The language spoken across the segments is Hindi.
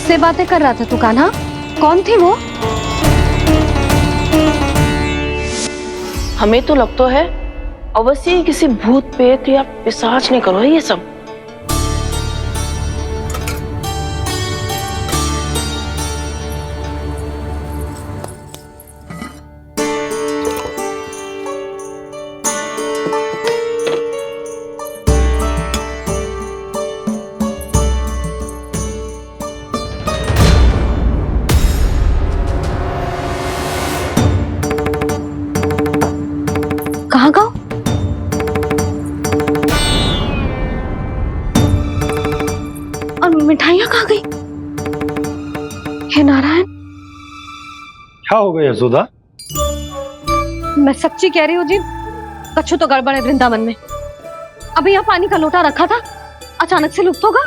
किससे बातें कर रहा था तू कान्हा? कौन थी वो? हमें तो लगता है अवश्य ही किसी भूत पेत या पिशाच ने करो है ये सब। कहाँ गो? और मिठाइयाँ कहाँ गई? हे नारायण, क्या हो गया यशोदा? मैं सच्ची कह रही हूँ जी, कछु तो गड़बड़ है वृंदावन में। अभी यहाँ पानी का लोटा रखा था, अचानक से लुप्त होगा।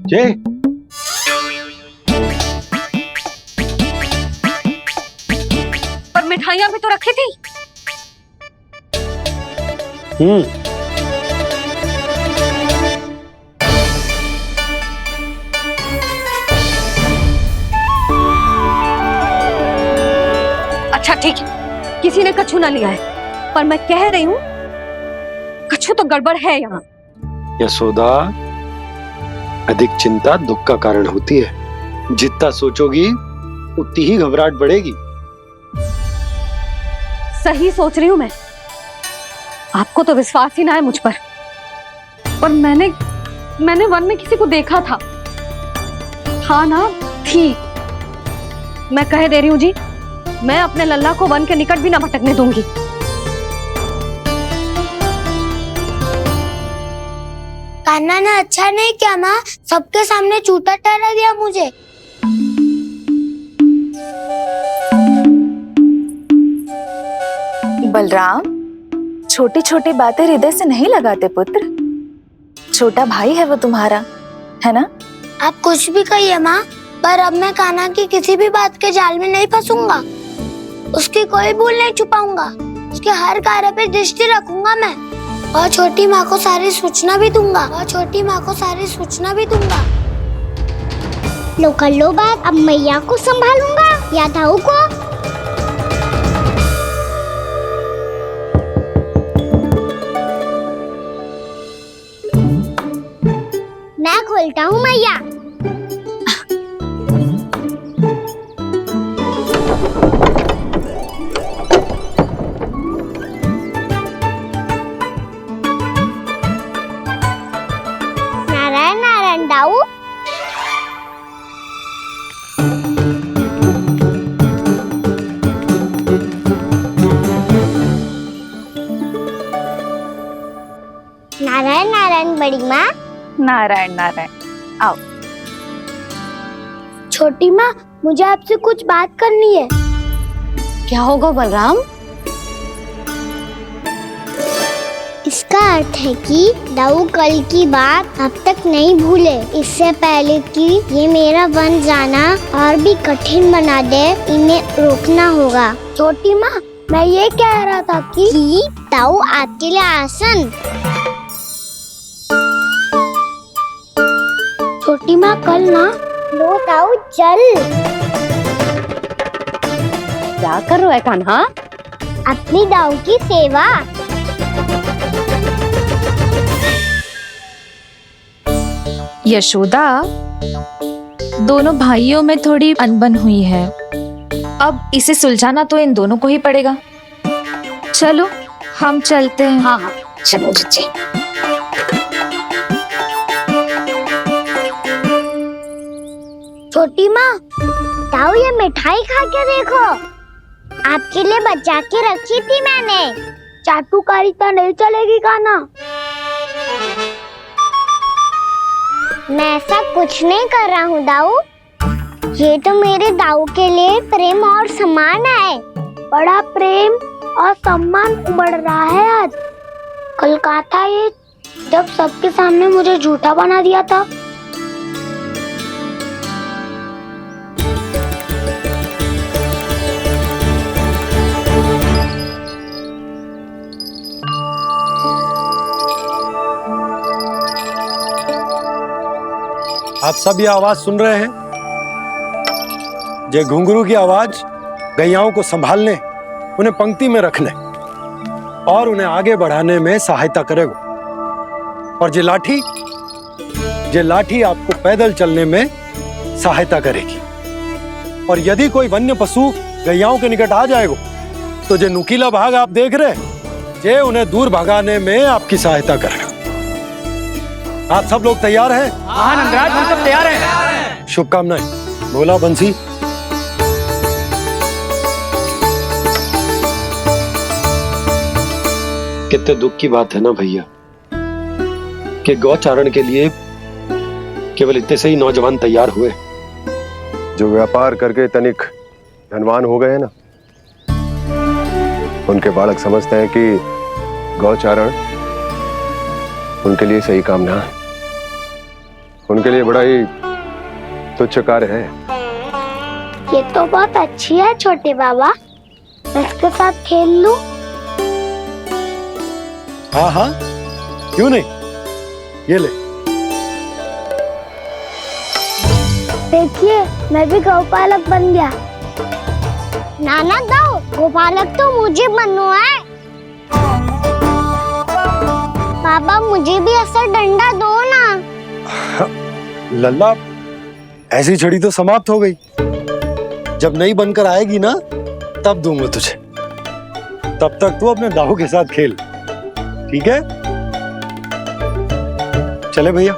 जय पर मिठाइयाँ भी तो रखी थी। अच्छा ठीक है, किसी ने कछु ना लिया है, पर मैं कह रही हूँ कछु तो गड़बड़ है यहाँ। यशोदा, अधिक चिंता दुख का कारण होती है। जितना सोचोगी उतनी ही घबराहट बढ़ेगी। सही सोच रही हूँ मैं। आपको तो विश्वास ही ना है मुझ पर मैंने वन में किसी को देखा था। हाँ ना, थी। मैं कह दे रही हूँ जी, मैं अपने लल्ला को वन के निकट भी ना भटकने दूंगी। कान्हा ने अच्छा नहीं किया माँ, सबके सामने झूठा ठहरा दिया मुझे। बलराम, छोटी छोटी बातें हृदय से नहीं लगाते पुत्र। छोटा भाई है वो तुम्हारा, है ना? आप कुछ भी कहिए माँ, पर अब मैं कान्हा की किसी भी बात के जाल में नहीं फंसूंगा। उसकी कोई भूल नहीं छुपाऊंगा। उसके हर कार्य पे दृष्टि रखूंगा मैं, और छोटी माँ को सारी सूचना भी दूंगा। लो कर लो बात, अब मैया को संभालूंगा या दाऊ को। मैं खोलता हूँ मैया। नारायण नारायण दाऊ। नारायण नारायण बड़ी माँ। नारायण नारायण, आओ। छोटी माँ, मुझे आपसे कुछ बात करनी है। क्या होगा बलराम? इसका अर्थ है कि दाऊ कल की बात अब तक नहीं भूले। इससे पहले कि ये मेरा वन जाना और भी कठिन बना दे, इन्हें रोकना होगा। छोटी माँ, मैं ये कह रहा था कि दाऊ आपके लिए आसन। छोटी माँ, कल ना लो दाऊ जल। क्या कर रहा है कान्हा? अपनी दाऊ की सेवा। यशोदा, दोनों भाइयों में थोड़ी अनबन हुई है। अब इसे सुलझाना तो इन दोनों को ही पड़ेगा। चलो हम चलते हैं। हाँ हाँ, चलो बच्चे। छोटी माँ, दाऊ ये मिठाई खा के देखो। आपके लिए बचा के रखी थी मैंने। चाटुकारिता नहीं चलेगी कान्हा। मैं ऐसा कुछ नहीं कर रहा हूँ दाऊ। ये तो मेरे दाऊ के लिए प्रेम और सम्मान है। बड़ा प्रेम और सम्मान उमड़ रहा है आज। कल कहा था ये, जब सबके सामने मुझे झूठा बना दिया था। आप सब ये आवाज सुन रहे हैं? ये घुंघरू की आवाज गैयाओं को संभालने, उन्हें पंक्ति में रखने और उन्हें आगे बढ़ाने में सहायता करेगा। और ये लाठी आपको पैदल चलने में सहायता करेगी। और यदि कोई वन्य पशु गैयाओं के निकट आ जाएगा तो जो नुकीला भाग आप देख रहे हैं, ये उन्हें दूर भगाने में आपकी सहायता करेगा। आप सब लोग तैयार हैं? हाँ नंदराज, हम सब तैयार हैं। शुभकामनाएं। बोला बंसी। कितने दुख की बात है ना भैया कि गौचारण के लिए केवल इतने से ही नौजवान तैयार हुए। जो व्यापार करके तनिक धनवान हो गए ना, उनके बालक समझते हैं कि गौचारण उनके लिए सही काम ना है, उनके लिए बड़ा ही तुच्छ कार्य है। ये तो बहुत अच्छी है छोटे बाबा, मैं इसके साथ खेल लूं? हाँ हाँ, क्यों नहीं, ये ले। देखिए, मैं भी गौपालक बन गया। नाना दाऊ, गौपालक तो मुझे बनना है। पापा मुझे भी ऐसा डंडा दो ना। लल्ला, ऐसी छड़ी तो समाप्त हो गई। जब नई बनकर आएगी ना, तब दूंगा तुझे। तब तक तू अपने दाऊ के साथ खेल, ठीक है? चले भैया।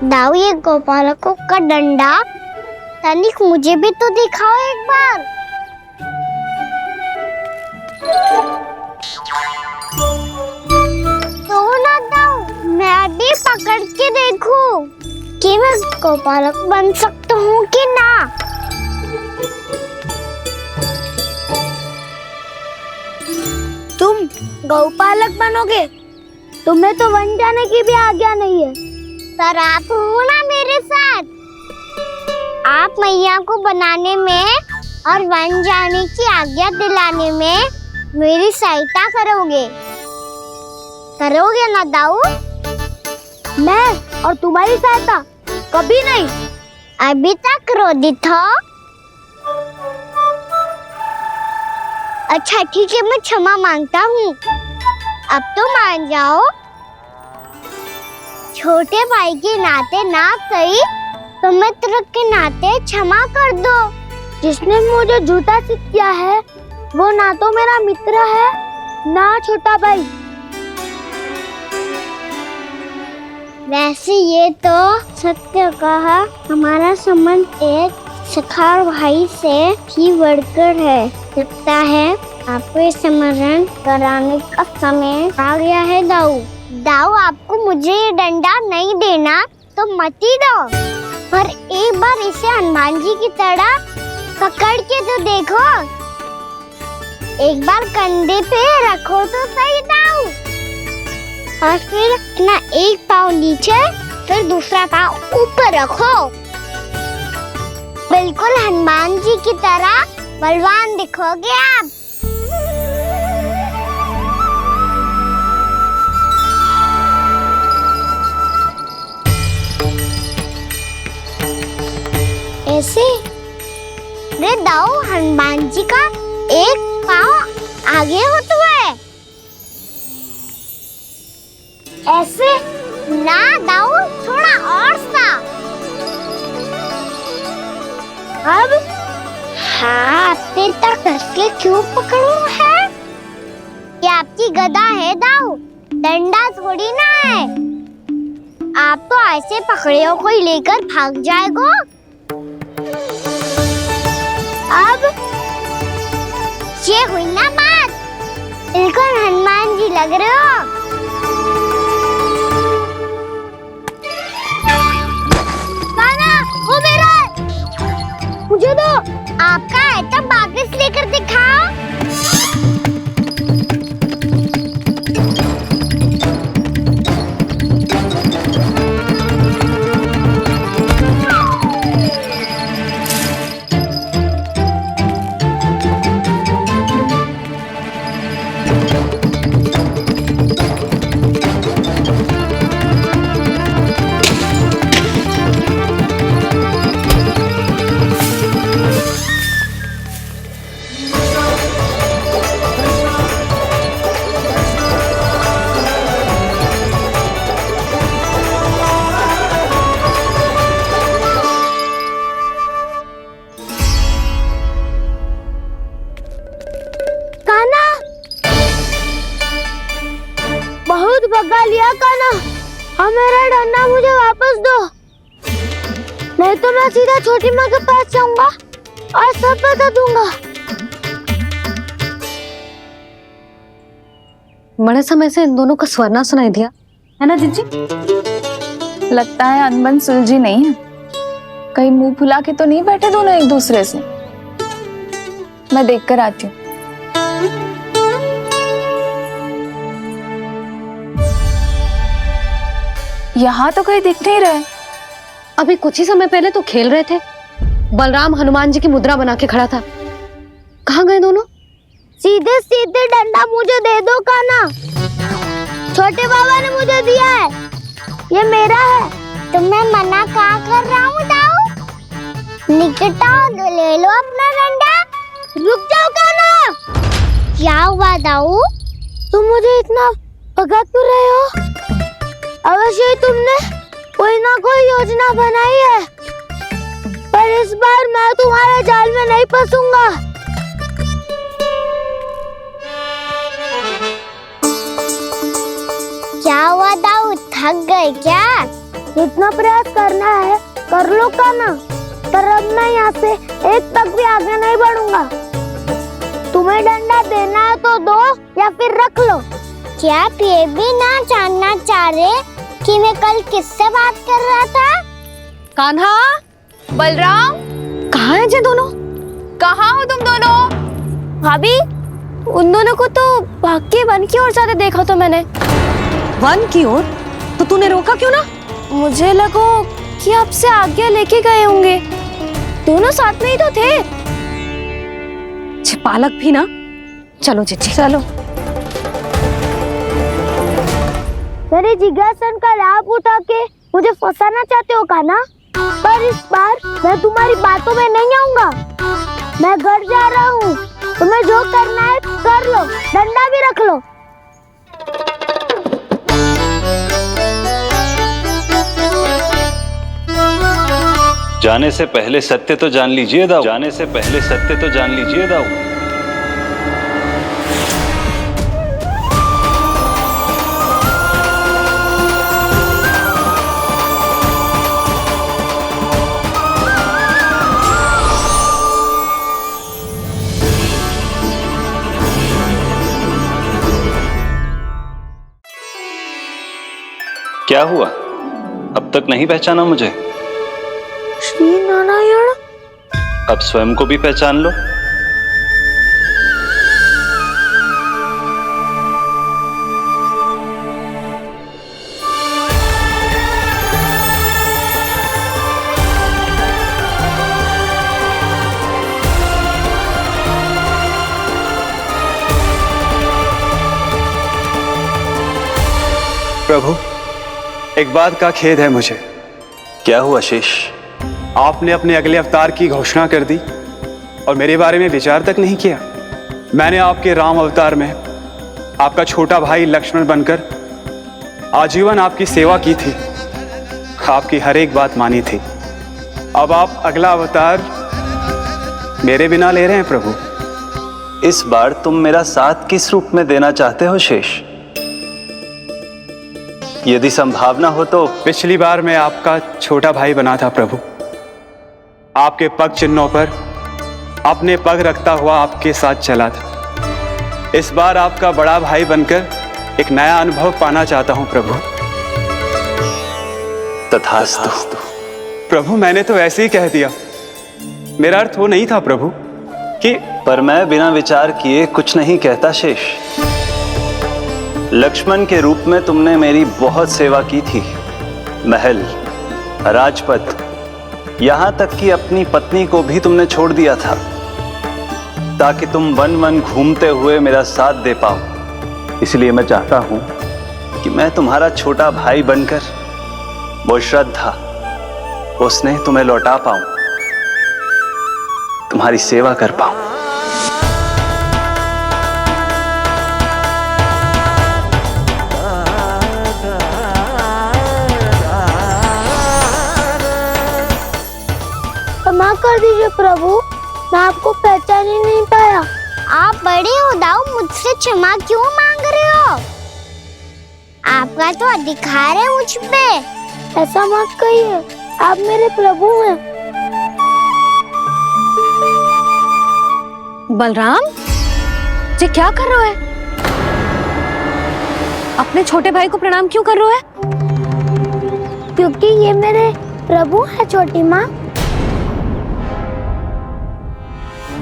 दाऊ, ये गोपालकों का डंडा तनिक मुझे भी तो दिखाओ एक बार। तो ना दाऊ, मैं भी पकड़ के देखूं कि मैं गोपालक बन सकता हूँ कि ना। तुम गौपालक बनोगे? तुम्हें तो वन जाने की भी आज्ञा नहीं है। पर आप हो ना मेरे साथ। आप मैया को बनाने में और वन जाने की आज्ञा दिलाने में मेरी सहायता करोगे ना दाऊ? मैं और तुम्हारी सहायता कभी नहीं। अभी तक क्रोधित हो? अच्छा ठीक है, मैं क्षमा मांगता हूँ। अब तो मान जाओ। छोटे भाई के नाते ना सही तो मित्र के नाते क्षमा कर दो। जिसने मुझे जूता सीख किया है वो ना तो मेरा मित्र है ना छोटा भाई। वैसे ये तो सत्य कहा, हमारा संबंध एक सखा भाई से भी बढ़कर है। लगता है आपको स्मरण कराने का समय आ गया है दाऊ। दाऊ, आपको मुझे ये डंडा नहीं देना तो मत ही दो, पर एक बार इसे हनुमान जी की तरह पकड़ के तो देखो। एक बार कंधे पे रखो तो सही दाऊ, और फिर अपना एक पाँव नीचे फिर दूसरा पाँव ऊपर रखो। बिल्कुल हनुमान जी की तरह बलवान दिखोगे आप। ऐसे रे दाऊ, हनुमान जी का एक पाँव आगे होता है। ऐसे ना दाऊ, थोड़ा और सा। अब हाथ तक कसके क्यों पकड़ू है? ये आपकी गदा है दाऊ, डंडा थोड़ी ना है। आप तो ऐसे पकड़े हो कोई लेकर भाग जाएगा। अब ये हुई ना बात, बिल्कुल हनुमान जी लग रहे हो। काना, वो मेरा, मुझे दो। आपका है तब वापस लेकर दिखाओ। मैं सीधा छोटी माँ के पास जाऊंगा और सब बता दूंगा। बड़े समय से इन दोनों का स्वर ना सुनाई दिया है ना जीजी? लगता है अनबन सुलझी नहीं है। कहीं मुंह फुला के तो नहीं बैठे दोनों एक दूसरे से। मैं देख कर आती हूँ। यहाँ तो कहीं दिख नहीं रहे। अभी कुछ ही समय पहले तो खेल रहे थे। बलराम हनुमान जी की मुद्रा बना के खड़ा था। कहाँ गए दोनों? सीधे सीधे डंडा मुझे दे दो काना। छोटे बाबा ने मुझे दिया है, ये मेरा है। तो मैं मना कहाँ कर रहा हूँ दाऊ? निकट आओ, ले लो अपना डंडा। रुक जाओ काना। क्या हुआ दाऊ? तुम मुझे इतना भगा क्यों रहे हो? अवश्य ही तुमने कोई ना कोई योजना बनाई है, पर इस बार मैं तुम्हारे जाल में नहीं फंसूंगा। क्या हुआ दाऊ, थक गए क्या? जितना प्रयास करना है कर लो काना, पर अब मैं यहाँ से एक तक भी आगे नहीं बढ़ूंगा। तुम्हें डंडा देना है तो दो या फिर रख लो। क्या आप ये भी ना जानना चाह रहे कि मैं कल किससे बात कर रहा था? कान्हा, बलराम, कहाँ हैं ये दोनों? कहाँ हो तुम दोनों? भाभी, उन दोनों को तो भाग के वन की ओर जाते देखा तो मैंने। वन की ओर? तो तूने रोका क्यों ना? मुझे लगो कि आपसे आज्ञा लेके गए होंगे। दोनों साथ में ही तो थे। पालक भी ना। चलो जीजी चलो। मेरे जिज्ञासन का लाभ उठा के मुझे फंसाना चाहते हो काना? पर इस बार मैं तुम्हारी बातों में नहीं आऊंगा। मैं घर जा रहा हूँ, तुम्हें जो करना है कर लो, डंडा भी रख लो। जाने से पहले सत्य तो जान लीजिए दाऊ। जाने से पहले सत्य तो जान लीजिए दाऊ। क्या हुआ? अब तक नहीं पहचाना मुझे? श्री नारायण। अब स्वयं को भी पहचान लो। प्रभु, एक बात का खेद है मुझे। क्या हुआ शेष? आपने अपने अगले अवतार की घोषणा कर दी और मेरे बारे में विचार तक नहीं किया। मैंने आपके राम अवतार में आपका छोटा भाई लक्ष्मण बनकर आजीवन आपकी सेवा की थी, आपकी हर एक बात मानी थी। अब आप अगला अवतार मेरे बिना ले रहे हैं प्रभु। इस बार तुम मेरा साथ किस रूप में देना चाहते हो शेष? यदि संभावना हो तो। पिछली बार मैं आपका छोटा भाई बना था प्रभु। आपके पग चिन्हों पर अपने पग रखता हुआ आपके साथ चला था। इस बार आपका बड़ा भाई बनकर एक नया अनुभव पाना चाहता हूं प्रभु। तथास्तु। प्रभु, मैंने तो ऐसे ही कह दिया, मेरा अर्थ वो नहीं था प्रभु कि। पर मैं बिना विचार किए कुछ नहीं कहता शेष। लक्ष्मण के रूप में तुमने मेरी बहुत सेवा की थी। महल, राजपथ, यहां तक कि अपनी पत्नी को भी तुमने छोड़ दिया था ताकि तुम वन वन घूमते हुए मेरा साथ दे पाओ। इसलिए मैं चाहता हूं कि मैं तुम्हारा छोटा भाई बनकर वो श्रद्धा, वो स्नेह तुम्हें लौटा पाऊं, तुम्हारी सेवा कर पाऊं। क्षमा कर दीजिए प्रभु, मैं आपको पहचान ही नहीं पाया। आप बड़े हो दाऊ, मुझसे क्षमा क्यों मांग रहे हो? आपका तो अधिकार है मुझ पे। ऐसा मत कहिए, आप मेरे प्रभु हैं। बलराम, ये क्या कर रहे हो है? अपने छोटे भाई को प्रणाम क्यों कर रहे हो है? क्योंकि ये मेरे प्रभु है छोटी माँ।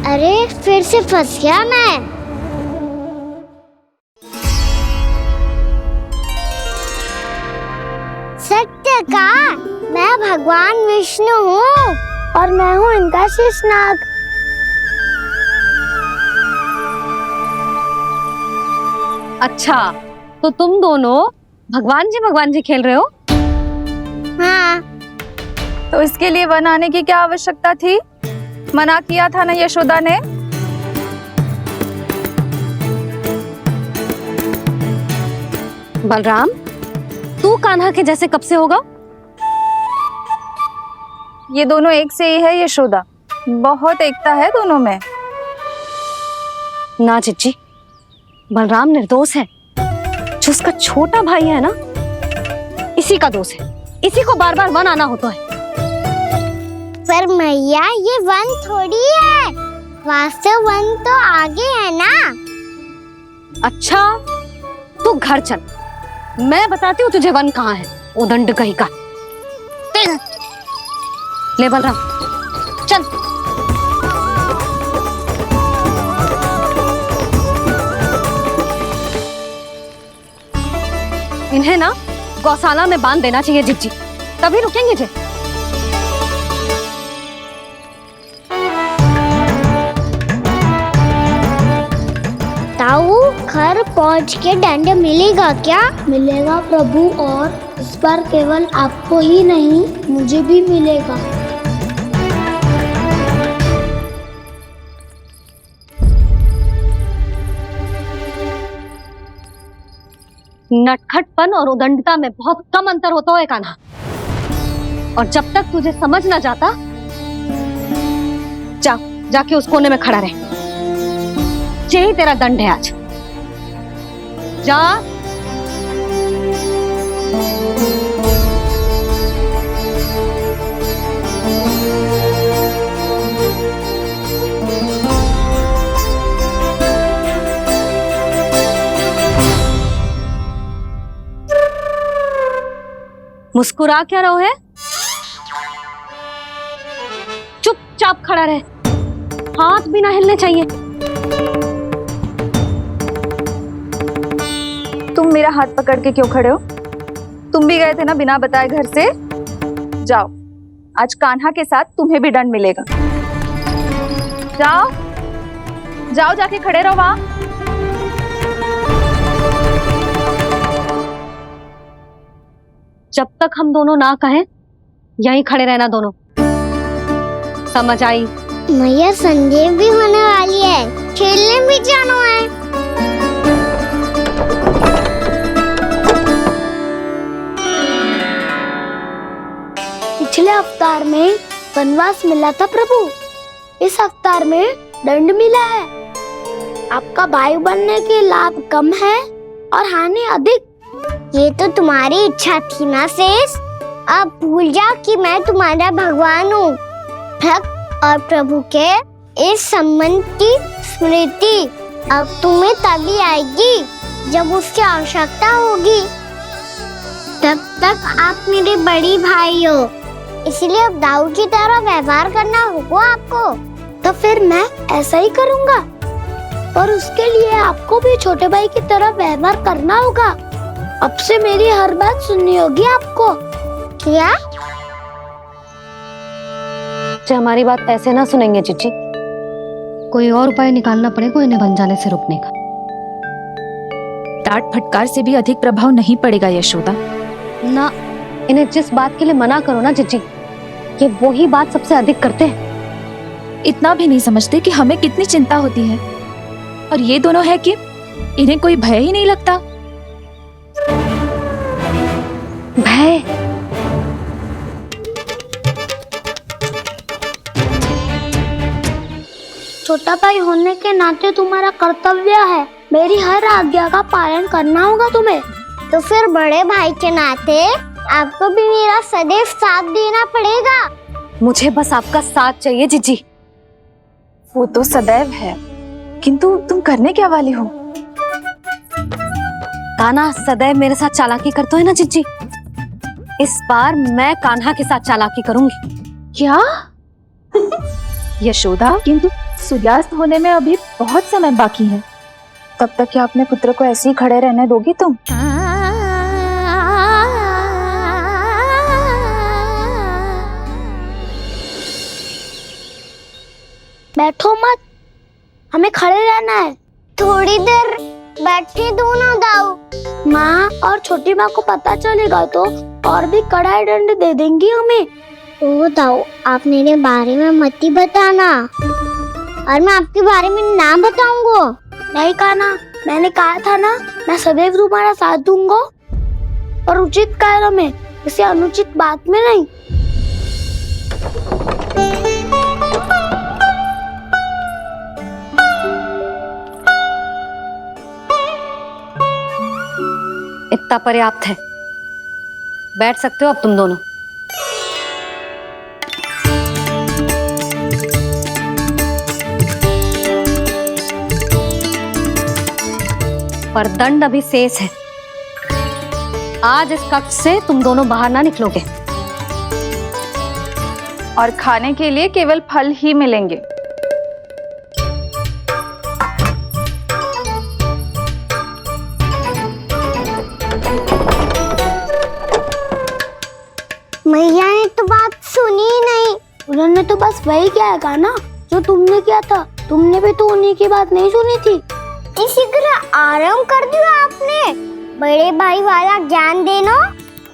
अरे फिर से फंस गया मैं। सत्य का मैं भगवान विष्णु हूँ और मैं हूँ इनका शेषनाग। अच्छा, तो तुम दोनों भगवान जी खेल रहे हो? हाँ। तो इसके लिए वन आने की क्या आवश्यकता थी? मना किया था ना यशोदा ने। बलराम, तू कान्हा के जैसे कब से होगा? ये दोनों एक से ही है यशोदा, बहुत एकता है दोनों में। ना चिच्ची, बलराम निर्दोष है। जो उसका छोटा भाई है ना, इसी का दोष है। इसी को बार बार वन आना होता है। पर मैया, ये वन थोड़ी है, वास्तव वन तो आगे है ना। अच्छा, तू घर चल, मैं बताती हूँ तुझे वन कहाँ है। उदंड कहीं का। ले बलराम, चल। इन्हें ना गौशाला में बांध देना चाहिए जिज्जी, तभी रुकेंगे जे। ताऊ, घर पहुँच के दंड मिलेगा क्या? मिलेगा प्रभु, और इस बार केवल आपको ही नहीं मुझे भी मिलेगा। नटखटपन और उदंडता में बहुत कम अंतर होता है कान्हा, और जब तक तुझे समझ ना जाता, जाके उस कोने में खड़ा रहे। यही तेरा दंड है आज। जा। मुस्कुरा क्या रहो है? चुपचाप खड़ा रहे, हाथ भी ना हिलने चाहिए। तुम मेरा हाथ पकड़ के क्यों खड़े हो? तुम भी गए थे ना बिना बताए घर से। जाओ, आज कान्हा के साथ तुम्हें भी दंड मिलेगा। जाओ जाओ, जाके खड़े रहो वहां। जब तक हम दोनों ना कहें, यहीं खड़े रहना दोनों। समझ आई? मैया, संध्या भी होने वाली है, खेलने भी जाना है। पिछले अवतार में वनवास मिला था प्रभु, इस अवतार में दंड मिला है। आपका भाई बनने के लाभ कम है और हानि अधिक। ये तो तुम्हारी इच्छा थी ना शेष। अब भूल जाओ कि मैं तुम्हारा भगवान हूँ। भक्त और प्रभु के इस संबंध की स्मृति अब तुम्हें तभी आएगी जब उसकी आवश्यकता होगी। तब तक आप मेरे बड़ी भाई हो, इसलिए अब दाऊ की तरह व्यवहार करना होगा आपको। तो फिर मैं ऐसा ही करूँगा, और उसके लिए आपको भी छोटे भाई की तरह व्यवहार करना होगा। अब से मेरी हर बात सुननी होगी आपको। क्या? जो हमारी बात ऐसे ना सुनेंगे चिच्ची, कोई और उपाय निकालना पड़ेगा इन्हें बन जाने से रुकने का। डांट फटकार से भी अधिक प्रभाव नहीं पड़ेगा यशोदा। ना, इन्हें जिस बात के लिए मना करो ना चिच्ची, ये वही बात सबसे अधिक करते हैं। इतना भी नहीं समझते कि हमें कितनी चिंता होती है, और ये दोनों है कि इन्हें कोई भय ही नहीं लगता। भय? छोटा भाई होने के नाते तुम्हारा कर्तव्य है, मेरी हर आज्ञा का पालन करना होगा तुम्हें। तो फिर बड़े भाई के नाते आपको भी मेरा सदैव साथ देना पड़ेगा। मुझे बस आपका साथ चाहिए जिज्जी। वो तो सदैव है, किंतु तुम करने क्या वाली हो? कान्हा सदैव मेरे साथ चालाकी करता है ना चिच्ची, इस बार मैं कान्हा के साथ चालाकी करूंगी। क्या? यशोदा, किंतु सूर्यास्त होने में अभी बहुत समय बाकी है, तब तक क्या अपने पुत्र को ऐसे ही खड़े रहने दोगी तुम? बैठो मत, हमें खड़े रहना है। थोड़ी देर बैठे दो ना दाऊ। माँ और छोटी माँ को पता चलेगा तो और भी कड़ा दंड दे देंगी हमें। ओ दाऊ, आप मेरे बारे में मत ही बताना, और मैं आपके बारे में ना बताऊंगा। नहीं कान्हा, मैंने कहा था ना, मैं सदैव तुम्हारा साथ दूंगा, और उचित कार्य में, किसी अनुचित बात में नहीं। इतना पर्याप्त है, बैठ सकते हो अब तुम दोनों। पर दंड अभी शेष है। आज इस कक्ष से तुम दोनों बाहर ना निकलोगे, और खाने के लिए केवल फल ही मिलेंगे। मैया ने तो बात सुनी ही नहीं। उन्होंने तो बस वही किया ना जो तुमने किया था। तुमने भी तो उन्हीं की बात नहीं सुनी थी। इसी तरह आराम कर दिया आपने। बड़े भाई वाला ज्ञान देना।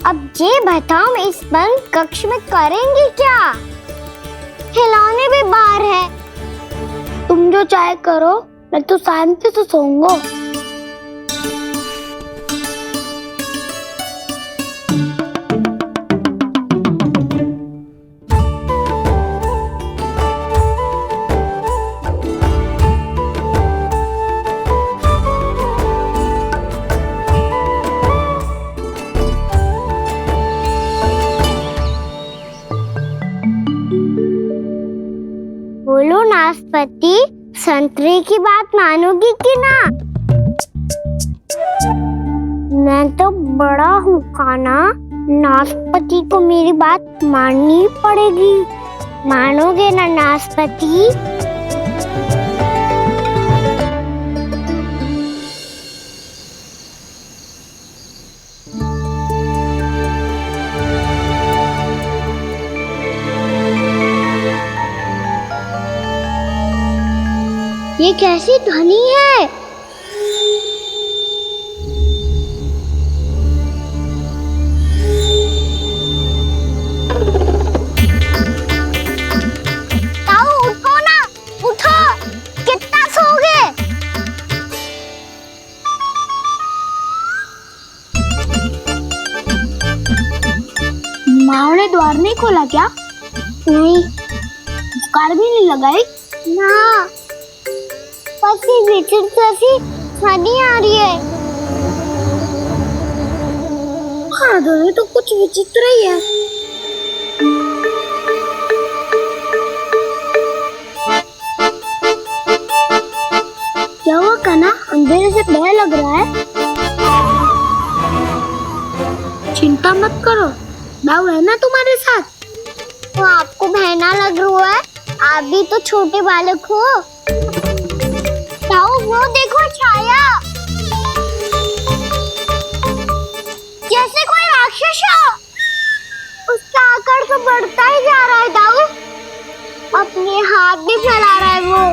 अब ये बताओ, इस बंद कक्ष में करेंगे क्या? खिलौने भी बाहर है। तुम जो चाहे करो, मैं तो शांति से सोऊंगा। बोलो नाशपाती, संतरे की बात मानोगी कि ना? मैं तो बड़ा हूँ कान्हा, नाशपाती को मेरी बात माननी पड़ेगी। मानोगे ना नाशपाती? ये कैसी ध्वनि है? ताऊ उठो ना, उठो, कितना सोओगे? माँ ने द्वार नहीं खोला क्या? नहीं। कार भी नहीं लगाई? ना, पसी विचित्र सी ध्वनि आ रही है। हाँ, ध्वनि तो कुछ विचित्र ही है। क्या हुआ कान्हा, अंधेरे से भय लग रहा है? चिंता मत करो, दाऊ है ना तुम्हारे साथ। तो आपको भय ना लग रहा है? आप भी तो छोटे बालक हो। ताऊ वो देखो छाया, जैसे कोई राक्षस हो। उसका आकार तो बढ़ता ही जा रहा है दाऊ, अपने हाथ भी फैला रहा है वो।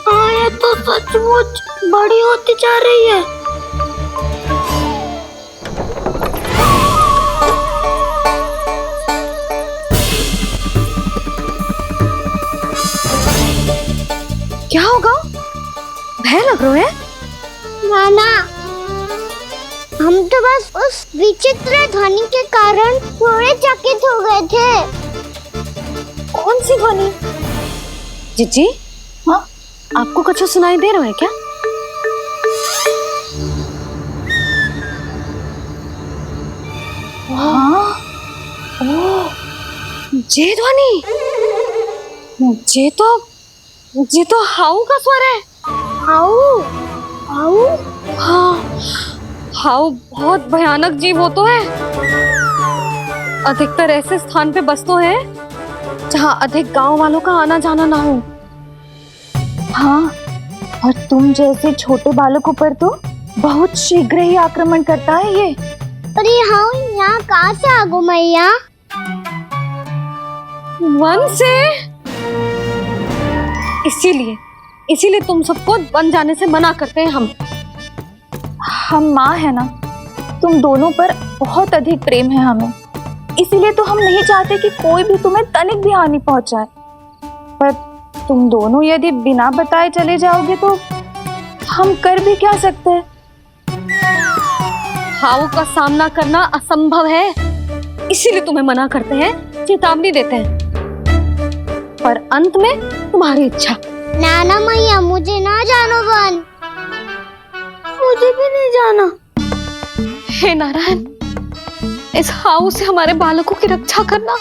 हाँ, ये तो सचमुच बड़ी होती जा रही है। क्या होगा? भय लग रहा है? नाना, हम तो बस उस विचित्र ध्वनि के कारण थोड़े चकित हो गए थे। कौन सी ध्वनि? जीजी, हाँ, आपको कुछ सुनाई दे रहा है क्या? हाँ, ओह, ये ध्वनि, मुझे तो ये तो हाउ का स्वर है। हाउ हाउ हाँ, हाउ बहुत भयानक जीव हो तो है। अधिकतर ऐसे स्थान पे बसते हैं जहाँ अधिक गांव वालों का आना जाना ना हो। हाँ, और तुम जैसे छोटे बालकों पर तो बहुत शीघ्र ही आक्रमण करता है ये। अरे हाउ यहाँ कहाँ से आ गो मैया? वन से। इसीलिए तुम सबको वन जाने से मना करते हैं हम माँ है ना, तुम दोनों पर बहुत अधिक प्रेम है हमें, इसीलिए तो हम नहीं चाहते कि कोई भी तुम्हें तनिक भी हानि पहुंचाए। पर तुम दोनों यदि बिना बताए चले जाओगे तो हम कर भी क्या सकते हैं? हाउ का सामना करना असंभव है, इसीलिए तुम्हें मना करते हैं, चेतावनी देते हैं। पर अंत में तुम्हारी इच्छा। नाना मैया मुझे ना जानो वन, मुझे भी नहीं जाना। हे नारायण, इस हाउ से हमारे बालकों की रक्षा करना।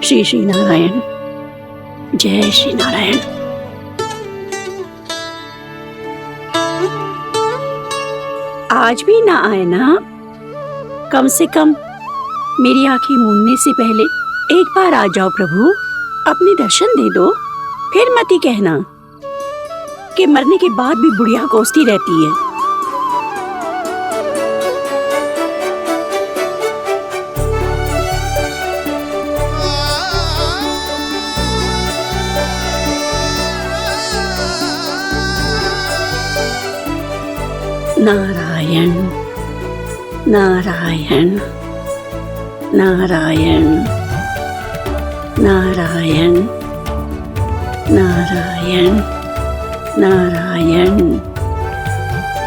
श्री श्री नारायण, जय श्री नारायण। आज भी ना आए ना? कम से कम मेरी आंखें मूंदने से पहले एक बार आ जाओ प्रभु, अपने दर्शन दे दो। फिर मत ही कहना कि मरने के बाद भी बुढ़िया कोसती रहती है। नारायण नारायण नारायण नारायण नारायण नारायण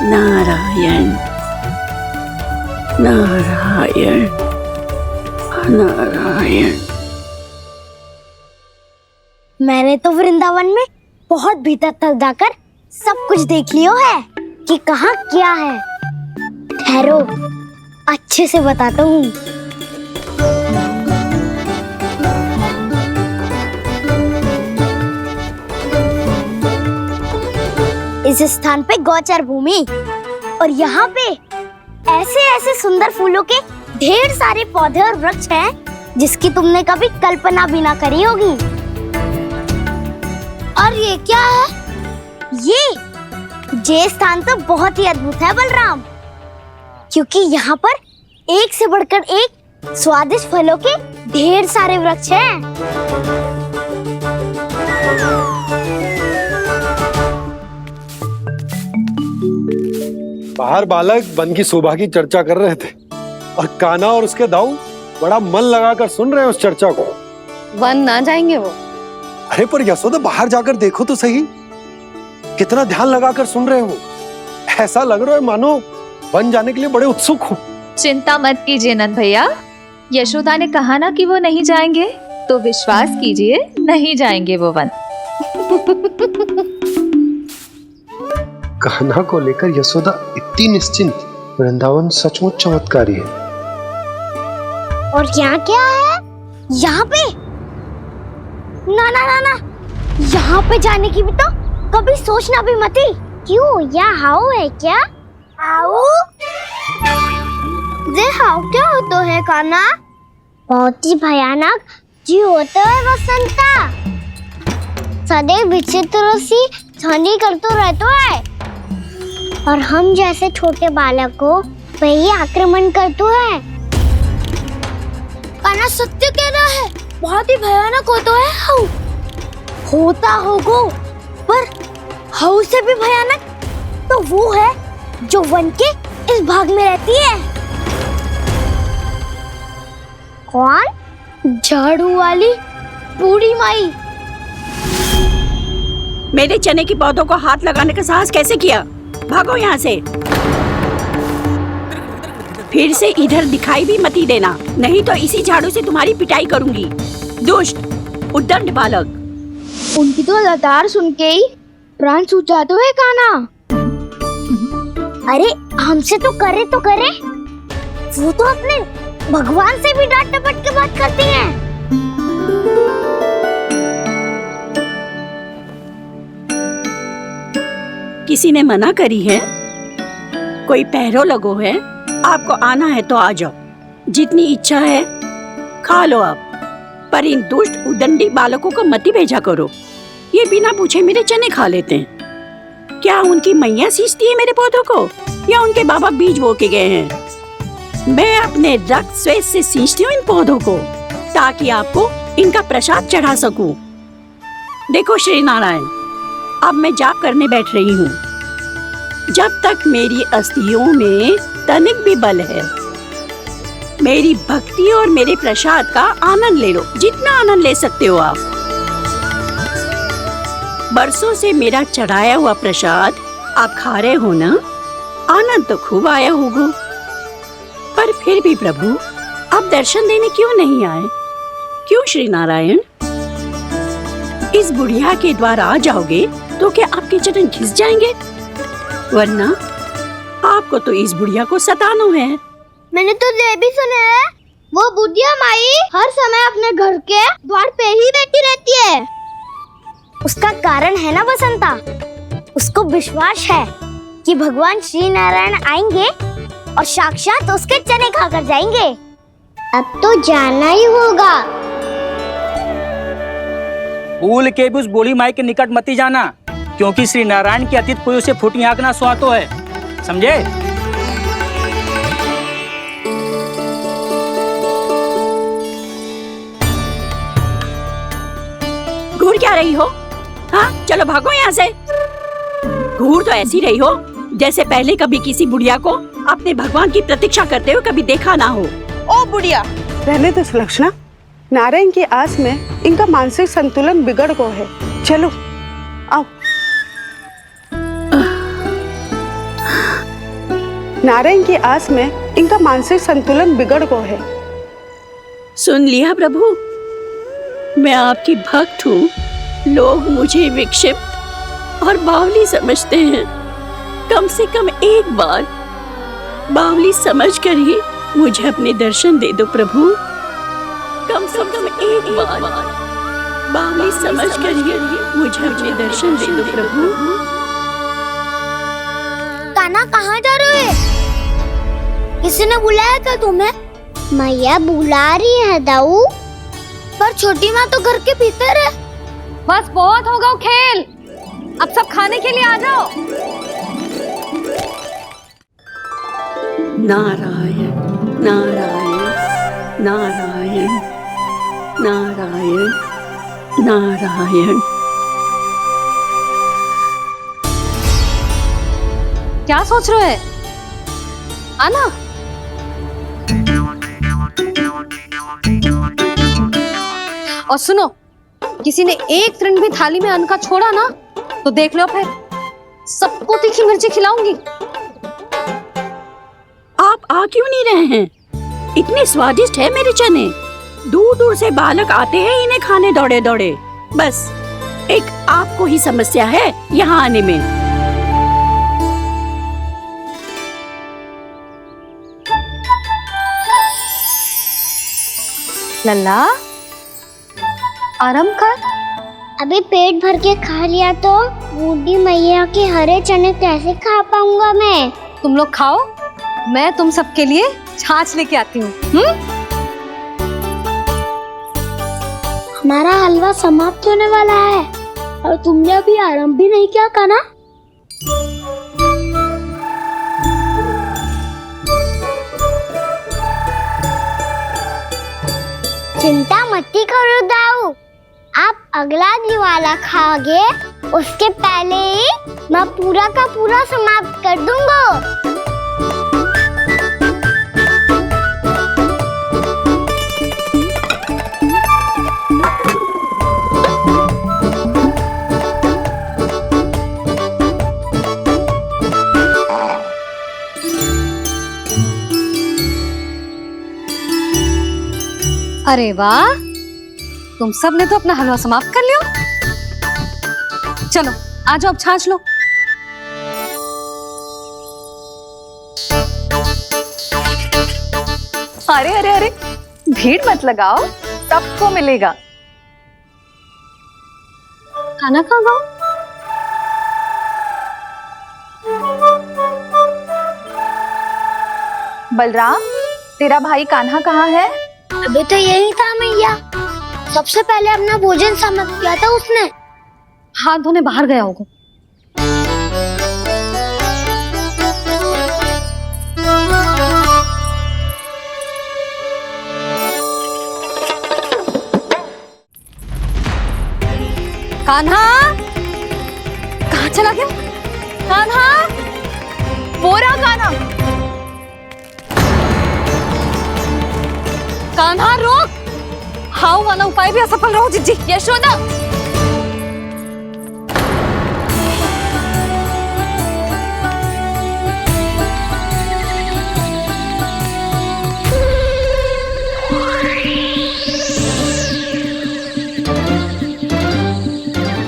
नारायण नारायण नारायण। मैंने तो वृंदावन में बहुत भीतर तक जाकर सब कुछ देख लियो है कि कहाँ क्या है। ठहरो, अच्छे से बताता हूँ। इस स्थान पे गौचर भूमि और यहाँ पे ऐसे ऐसे सुंदर फूलों के ढेर सारे पौधे और वृक्ष हैं जिसकी तुमने कभी कल्पना भी ना करी होगी। और ये क्या है? ये स्थान तो बहुत ही अद्भुत है बलराम, क्योंकि यहाँ पर एक से बढ़कर एक स्वादिष्ट फलों के ढेर सारे वृक्ष हैं। बाहर बालक वन की शोभा की चर्चा कर रहे थे और कान्हा और उसके दाऊ बड़ा मन लगाकर सुन रहे हैं उस चर्चा को। वन ना जाएंगे वो। अरे पर यशोदा, बाहर जाकर देखो तो सही, कितना ध्यान लगाकर सुन रहे हो। ऐसा लग रहा है मानो वन जाने के लिए बड़े उत्सुक हो। चिंता मत कीजिए नंद भैया, यशोदा ने कहा ना कि वो नहीं जाएंगे, तो विश्वास कीजिए नहीं जाएंगे वो वन। कान्हा को लेकर यशोदा इतनी निश्चिंत, वृंदावन सचमुच चमत्कारी है। और यहाँ क्या है? यहाँ पे ना ना ना ना, यहाँ पे जाने की भी तो कभी सोचना भी मत ही। क्यों, यहाँ हाउ है क्या? हाउ? ये हाउ क्या होता है कान्हा? बहुत ही भयानक जी होता है वसंता, सदैव विचित्र सी ध्वनि करते रहता है और हम जैसे छोटे बालक को वही आक्रमण करते हैं। कान्हा सत्य कह रहा है, बहुत ही भयानक होता है हाउ। होता होगा, पर हाउ से भी भयानक तो वो है जो वन के इस भाग में रहती है। कौन? झाड़ू वाली बूढ़ी माई। मेरे चने की पौधों को हाथ लगाने का साहस कैसे किया? भागो यहाँ से, फिर से इधर दिखाई भी मत ही देना, नहीं तो इसी झाड़ू से तुम्हारी पिटाई करूंगी। दुष्ट उद्दंड बालक। उनकी तो लतार सुन के ही प्राण छूट जाते हैं कान्हा। अरे हमसे तो करे, वो तो अपने भगवान से भी डांट डपट के बात करती हैं। किसी ने मना करी है? कोई पैरो लगो है? आपको आना है तो आ जाओ, जितनी इच्छा है खा लो आप, पर इन दुष्ट उदंडी बालकों को मत ही भेजा करो। ये बिना पूछे मेरे चने खा लेते हैं। क्या उनकी मैया सींचती है मेरे पौधों को, या उनके बाबा बीज बो के गए हैं? मैं अपने रक्त स्वेद से सींचती हूँ इन पौधों को, ताकि आपको इनका प्रसाद चढ़ा सकूं। देखो श्री नारायण, अब मैं जाप करने बैठ रही हूँ। जब तक मेरी अस्थियों में तनिक भी बल है, मेरी भक्ति और मेरे प्रसाद का आनंद ले लो, जितना आनंद ले सकते हो आप। बरसों से मेरा चढ़ाया हुआ प्रसाद आप खा रहे हो ना, आनंद तो खूब आया होगा। पर फिर भी प्रभु, आप दर्शन देने क्यों नहीं आए? क्यों श्री नारायण? इस बुढ़िया के द्वार आ जाओगे तो क्या आपके चरण घिस जाएंगे? वरना आपको तो इस बुढ़िया को सताना है। मैंने तो ये भी सुना है, वो बुढ़िया माई हर समय अपने घर के द्वार पे ही बैठी रहती है। उसका कारण है ना बसंता, उसको विश्वास है कि भगवान श्री नारायण आएंगे और साक्षात उसके चने खाकर जाएंगे। अब तो जाना ही होगा। भूल के भी उस बूढ़ी माई के निकट मती जाना, क्योंकि श्री नारायण की अतीत कोई उसे फूटी आंख ना सुहातो है, समझे? घूर क्या रही हो? हाँ, चलो भागो यहाँ से। घूर तो ऐसी रही हो जैसे पहले कभी किसी बुढ़िया को अपने भगवान की प्रतीक्षा करते हुए कभी देखा ना हो। ओ बुढ़िया, रहने दो सुलक्षणा, नारायण की आस में इनका मानसिक संतुलन बिगड़ गया है। चलो आओ। नारायण की आस में इनका मानसिक संतुलन बिगड़ गया है। सुन लिया प्रभु, मैं आपकी भक्त हूँ। लोग मुझे विक्षिप्त और बावली समझते हैं। कम से कम एक बार बावली समझकर ही मुझे अपने दर्शन दे दो प्रभु। कम से कम एक बार बावली समझकर ही मुझे अपने दर्शन दे दो प्रभु। कान्हा कहाँ जा रहे हो? किसी ने बुलाया क्या तुम्हें? मैया बुला रही है दाऊ, पर छोटी माँ तो घर के भीतर है। बस बहुत होगा वो खेल, अब सब खाने के लिए आ जाओ। नारायण नारायण नारायण नारायण नारायण। क्या सोच रहे हैं? आना। और सुनो, किसी ने एक तृण भी थाली में अन्न का छोड़ा ना, तो देख लो फिर सबको तीखी मिर्ची खिलाऊंगी। आप आ क्यों नहीं रहे हैं? इतने स्वादिष्ट है मेरे चने। दूर दूर से बालक आते हैं इन्हें खाने दौड़े दौड़े। बस एक आपको ही समस्या है यहाँ आने में। लल्ला, आराम कर। अभी पेट भर के खा लिया तो बूढ़ी मैया के हरे चने कैसे खा पाऊंगा मैं? तुम लोग खाओ, मैं तुम सबके लिए छाछ लेके आती हूँ। हमारा हलवा समाप्त होने वाला है और तुमने अभी आराम भी नहीं किया कान्हा। चिंता मत करो दाऊ, आप अगला दिवाला खाओगे उसके पहले ही मैं पूरा का पूरा समाप्त कर दूंगा। अरे वाह, तुम सब ने तो अपना हलवा समाप्त कर लिया। चलो आ जाओ, अब छाछ लो। अरे अरे अरे, भीड़ मत लगाओ, सबको मिलेगा। खाना खा गो। बलराम, तेरा भाई कान्हा कहाँ है? अभी तो यही था मैया। सबसे पहले अपना भोजन समाप्त किया था उसने। हाथ धोने बाहर गया होगा। कान्हा, कहाँ चला गया? कान्हा, वो रहा कान्हा। कान्हा रोक! हाउ वाला उपाय भी असफल रहो जिज्जी। यशोदा,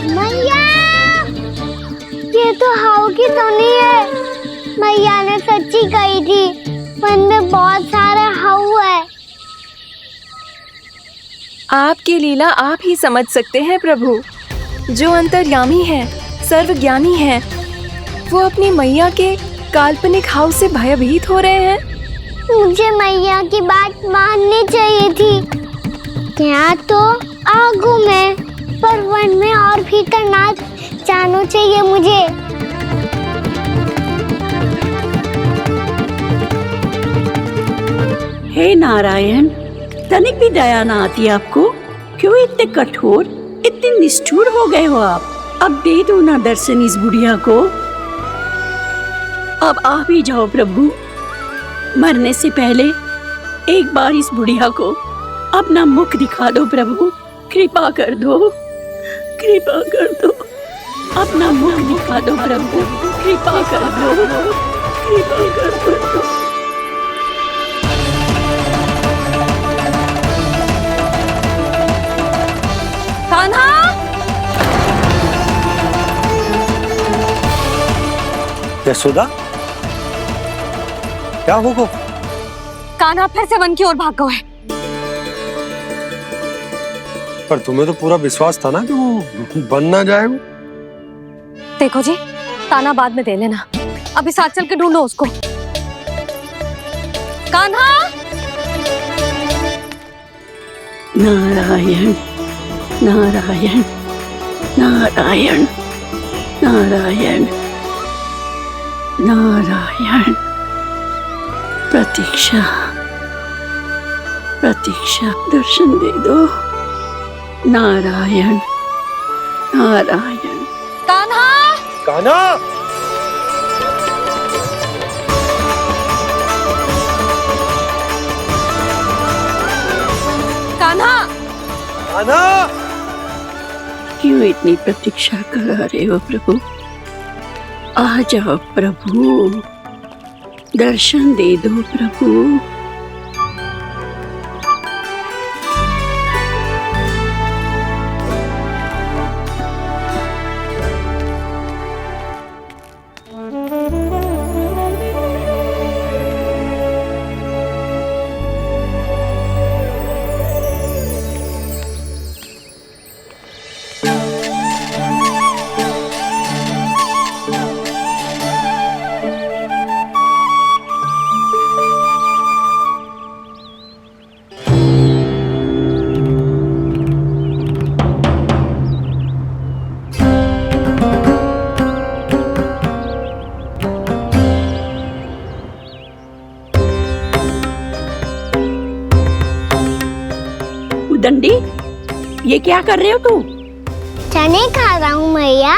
मैया, ये तो हाउ की धुनी है। मैया ने सच्ची कही थी, वन में बहुत सारे हाउ है। आपकी लीला आप ही समझ सकते हैं प्रभु। जो अंतर्यामी है, सर्वज्ञानी है, वो अपनी मैया के काल्पनिक हाव से भयभीत हो रहे हैं। मुझे मैया की बात माननी चाहिए थी। यहाँ तो आगू में, पर वन में और भीतर ना जाना चाहिए मुझे। हे नारायण, तनिक भी दया ना आती आपको? क्यों इतने कठोर, इतने निष्ठुर हो गए हो आप? अब दे दो ना दर्शन इस बुढ़िया को। अब आप ही जाओ प्रभु। मरने से पहले एक बार इस बुढ़िया को अपना मुख दिखा दो प्रभु। कृपा कर दो, कृपा कर दो। अपना मुख दिखा दो प्रभु, कृपा कर दो, कृपा कर दो। कान्हा, यशोदा, क्या होगा? कान्हा फिर से वन की ओर भाग गया है। पर तुम्हें तो पूरा विश्वास था ना कि वो बन ना जाए। वो देखो जी, ताना बाद में दे लेना, अभी साथ चल के ढूंढो उसको। कान्हा, नारायण नारायण नारायण नारायण नारायण। प्रतीक्षा प्रतीक्षा, दर्शन दे दो। नारायण नारायण। कान्हा, कान्हा, कान्हा, कान्हा, क्यों इतनी प्रतीक्षा करा रहे हो प्रभु? आ जाओ प्रभु, दर्शन दे दो प्रभु। दंडी, ये क्या कर रहे हो तू? चने खा रहा हूँ मैया।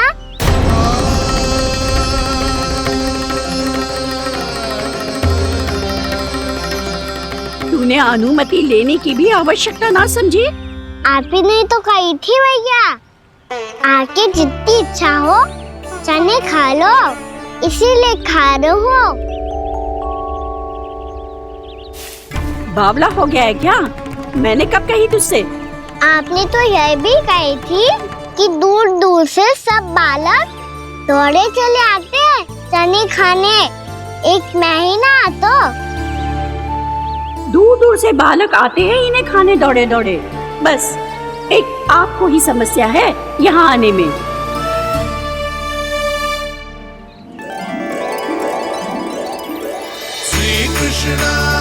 तूने अनुमति लेने की भी आवश्यकता ना समझी? आप ही ने तो कही थी भैया, आके जितनी इच्छा हो चने खा लो, इसीलिए खा रहे हो। बावला हो गया है क्या? मैंने कब कही तुझसे? आपने तो यह भी कही थी कि दूर दूर से सब बालक दौड़े चले आते हैं चने खाने, एक महीना तो। दूर दूर से बालक आते हैं इन्हें खाने दौड़े दौड़े। बस एक आपको ही समस्या है यहाँ आने में। श्री कृष्ण